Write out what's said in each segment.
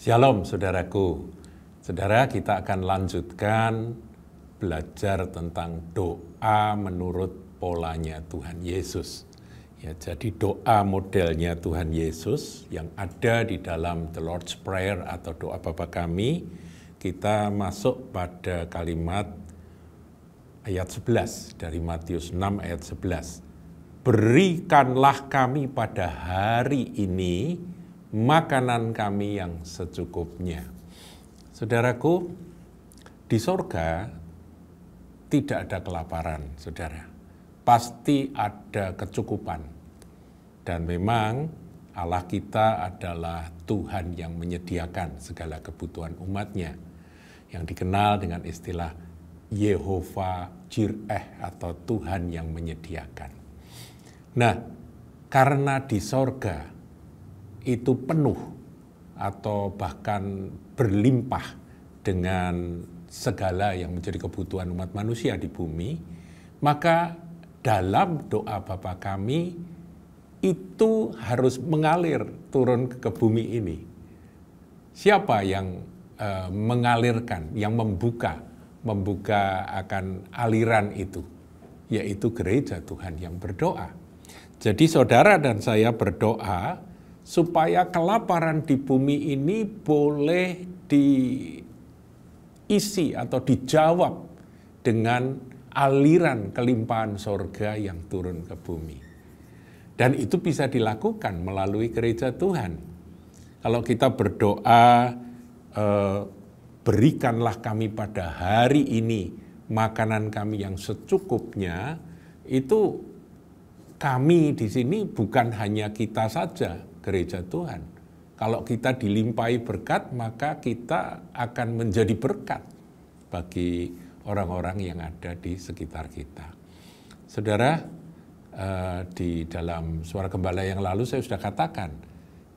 Shalom saudaraku. Saudara, kita akan lanjutkan belajar tentang doa menurut polanya Tuhan Yesus. Ya, jadi doa modelnya Tuhan Yesus yang ada di dalam The Lord's Prayer atau doa Bapa Kami, kita masuk pada kalimat ayat 11 dari Matius 6 ayat 11. Berikanlah kami pada hari ini makanan kami yang secukupnya. Saudaraku, di sorga tidak ada kelaparan, saudara. Pasti ada kecukupan. Dan memang Allah kita adalah Tuhan yang menyediakan segala kebutuhan umatnya, yang dikenal dengan istilah Yehova Jireh atau Tuhan yang menyediakan. Nah, karena di sorga itu penuh atau bahkan berlimpah dengan segala yang menjadi kebutuhan umat manusia di bumi, maka dalam doa Bapa Kami itu harus mengalir turun ke bumi ini. Siapa yang mengalirkan, yang membuka akan aliran itu? Yaitu gereja Tuhan yang berdoa. Jadi saudara dan saya berdoa supaya kelaparan di bumi ini boleh diisi atau dijawab dengan aliran kelimpahan sorga yang turun ke bumi. Dan itu bisa dilakukan melalui gereja Tuhan. Kalau kita berdoa, berikanlah kami pada hari ini makanan kami yang secukupnya, itu kami di sini bukan hanya kita saja, gereja Tuhan. Kalau kita dilimpahi berkat, maka kita akan menjadi berkat bagi orang-orang yang ada di sekitar kita. Saudara, di dalam Suara Gembala yang lalu saya sudah katakan,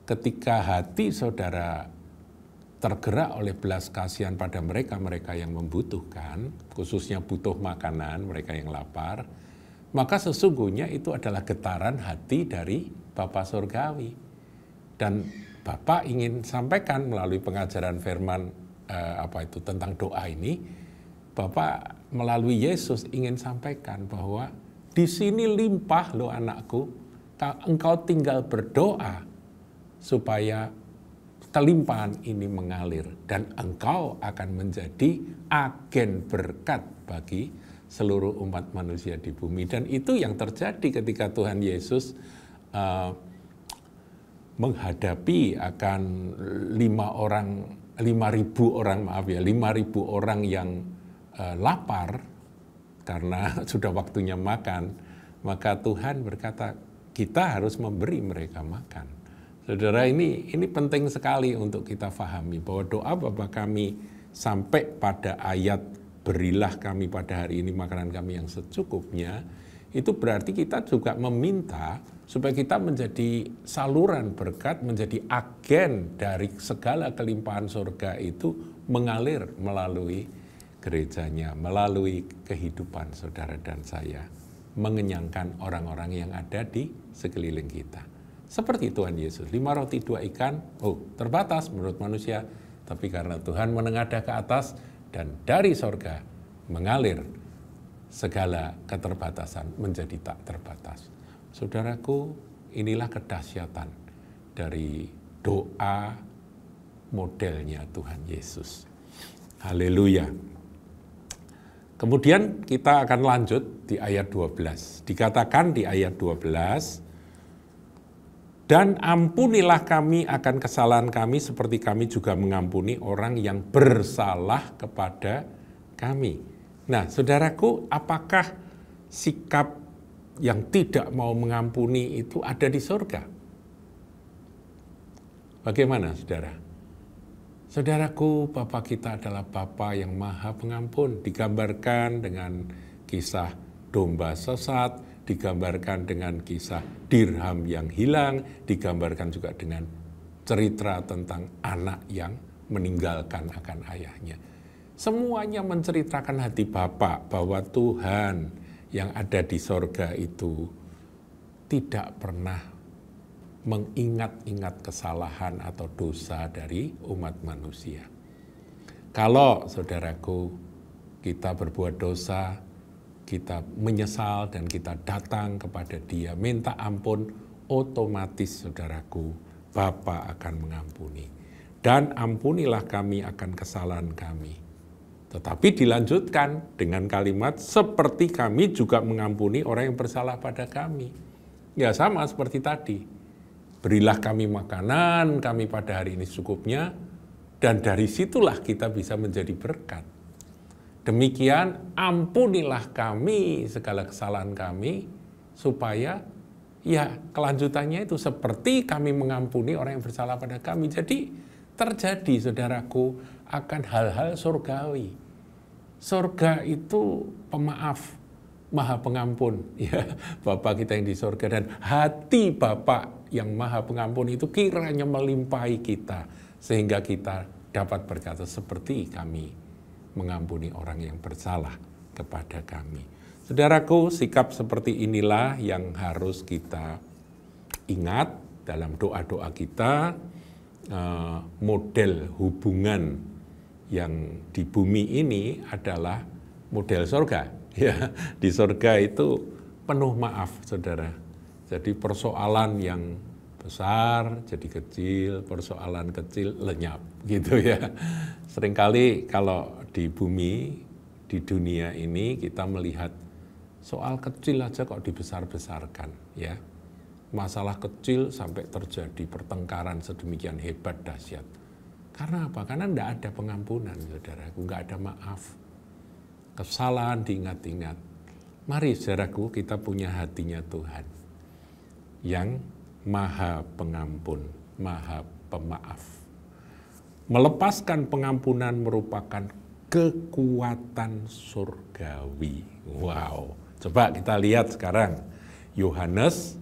ketika hati saudara tergerak oleh belas kasihan pada mereka yang membutuhkan, khususnya butuh makanan, mereka yang lapar, maka sesungguhnya itu adalah getaran hati dari Bapa Surgawi. Dan Bapak ingin sampaikan melalui pengajaran firman tentang doa ini, Bapak melalui Yesus ingin sampaikan bahwa di sini limpah loh anakku, engkau tinggal berdoa supaya kelimpahan ini mengalir dan engkau akan menjadi agen berkat bagi seluruh umat manusia di bumi. Dan itu yang terjadi ketika Tuhan Yesus menghadapi akan 5.000 orang yang lapar karena sudah waktunya makan, maka Tuhan berkata kita harus memberi mereka makan. Saudara, ini penting sekali untuk kita pahami bahwa doa Bapa Kami sampai pada ayat berilah kami pada hari ini makanan kami yang secukupnya, itu berarti kita juga meminta supaya kita menjadi saluran berkat, menjadi agen dari segala kelimpahan surga itu mengalir melalui gerejanya, melalui kehidupan saudara dan saya, mengenyangkan orang-orang yang ada di sekeliling kita. Seperti Tuhan Yesus, 5 roti 2 ikan, terbatas menurut manusia, tapi karena Tuhan menengadah ke atas dan dari surga mengalir segala keterbatasan menjadi tak terbatas. Saudaraku, inilah kedahsyatan dari doa modelnya Tuhan Yesus. Haleluya. Kemudian kita akan lanjut di ayat 12. Dikatakan di ayat 12, dan ampunilah kami akan kesalahan kami seperti kami juga mengampuni orang yang bersalah kepada kami. Nah, saudaraku, apakah sikap yang tidak mau mengampuni itu ada di surga? Bagaimana, saudara? Saudaraku, Bapa kita adalah Bapa yang Maha Pengampun, digambarkan dengan kisah domba sesat, digambarkan dengan kisah dirham yang hilang, digambarkan juga dengan cerita tentang anak yang meninggalkan akan ayahnya. Semuanya menceritakan hati Bapa bahwa Tuhan yang ada di sorga itu tidak pernah mengingat-ingat kesalahan atau dosa dari umat manusia. Kalau saudaraku kita berbuat dosa, kita menyesal dan kita datang kepada Dia, minta ampun, otomatis saudaraku, Bapa akan mengampuni. Dan ampunilah kami akan kesalahan kami. Tetapi dilanjutkan dengan kalimat, seperti kami juga mengampuni orang yang bersalah pada kami. Ya sama seperti tadi. Berilah kami makanan, kami pada hari ini secukupnya, dan dari situlah kita bisa menjadi berkat. Demikian ampunilah kami segala kesalahan kami, supaya ya kelanjutannya itu seperti kami mengampuni orang yang bersalah pada kami. Jadi terjadi saudaraku akan hal-hal surgawi. Surga itu pemaaf, maha pengampun. Ya, Bapa kita yang di surga, dan hati Bapa yang maha pengampun itu kiranya melimpahi kita, sehingga kita dapat berkata seperti kami mengampuni orang yang bersalah kepada kami. Saudaraku, sikap seperti inilah yang harus kita ingat dalam doa-doa kita. Model hubungan yang di bumi ini adalah model surga. Ya, di surga itu penuh maaf, saudara. Jadi persoalan yang besar jadi kecil, persoalan kecil lenyap, gitu ya. Seringkali kalau di bumi, di dunia ini kita melihat soal kecil aja kok dibesar-besarkan, ya. Masalah kecil sampai terjadi pertengkaran sedemikian hebat dahsyat. Karena apa? Karena tidak ada pengampunan, saudaraku, nggak ada maaf. Kesalahan diingat-ingat. Mari saudaraku, kita punya hatinya Tuhan yang maha pengampun, maha pemaaf. Melepaskan pengampunan merupakan kekuatan surgawi. Wow, coba kita lihat sekarang Yohanes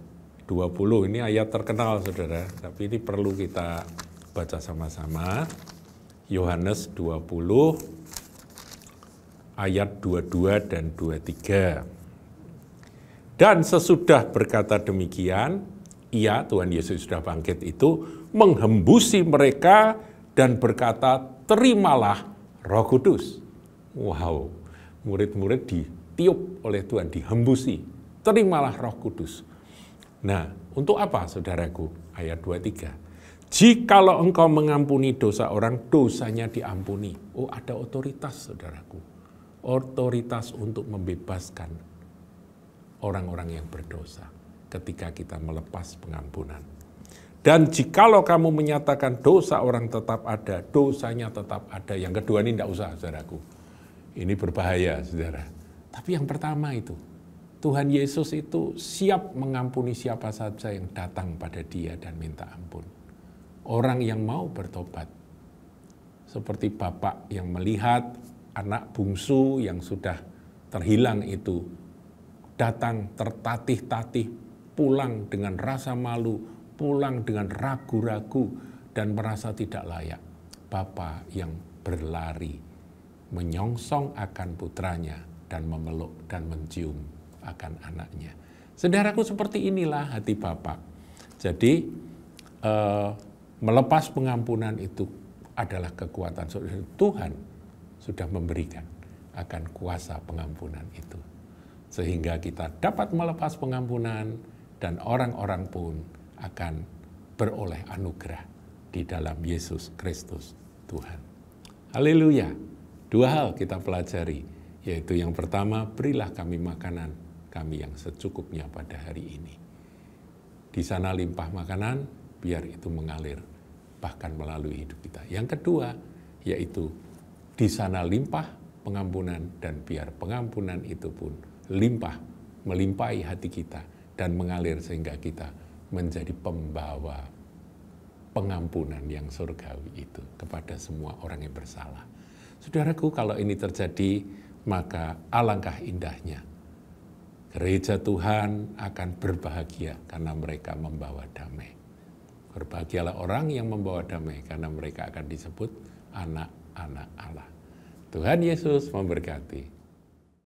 20, ini ayat terkenal saudara, tapi ini perlu kita baca sama-sama. Yohanes 20 ayat 22 dan 23. Dan sesudah berkata demikian, ia, Tuhan Yesus sudah bangkit itu, menghembusi mereka dan berkata, terimalah Roh Kudus. Wow, murid-murid ditiup oleh Tuhan, dihembusi, terimalah Roh Kudus. Nah, untuk apa saudaraku? Ayat 23. Jikalau engkau mengampuni dosa orang, dosanya diampuni. Oh, ada otoritas saudaraku. Otoritas untuk membebaskan orang-orang yang berdosa ketika kita melepas pengampunan. Dan jikalau kamu menyatakan dosa orang tetap ada, dosanya tetap ada. Yang kedua ini tidak usah saudaraku. Ini berbahaya saudara. Tapi yang pertama itu, Tuhan Yesus itu siap mengampuni siapa saja yang datang pada Dia dan minta ampun. Orang yang mau bertobat. Seperti bapak yang melihat anak bungsu yang sudah terhilang itu datang tertatih-tatih, pulang dengan rasa malu, pulang dengan ragu-ragu dan merasa tidak layak. Bapa yang berlari menyongsong akan putranya dan memeluk dan mencium akan anaknya. Saudaraku, seperti inilah hati Bapa. Jadi melepas pengampunan itu adalah kekuatan Tuhan sudah memberikan akan kuasa pengampunan itu. Sehingga kita dapat melepas pengampunan dan orang-orang pun akan beroleh anugerah di dalam Yesus Kristus Tuhan. Haleluya. Dua hal kita pelajari, yaitu yang pertama, berilah kami makanan kami yang secukupnya pada hari ini. Di sana limpah makanan, biar itu mengalir bahkan melalui hidup kita. Yang kedua, yaitu di sana limpah pengampunan dan biar pengampunan itu pun limpah, melimpahi hati kita dan mengalir sehingga kita menjadi pembawa pengampunan yang surgawi itu kepada semua orang yang bersalah. Saudaraku, kalau ini terjadi, maka alangkah indahnya. Gereja Tuhan akan berbahagia karena mereka membawa damai. Berbahagialah orang yang membawa damai karena mereka akan disebut anak-anak Allah. Tuhan Yesus memberkati.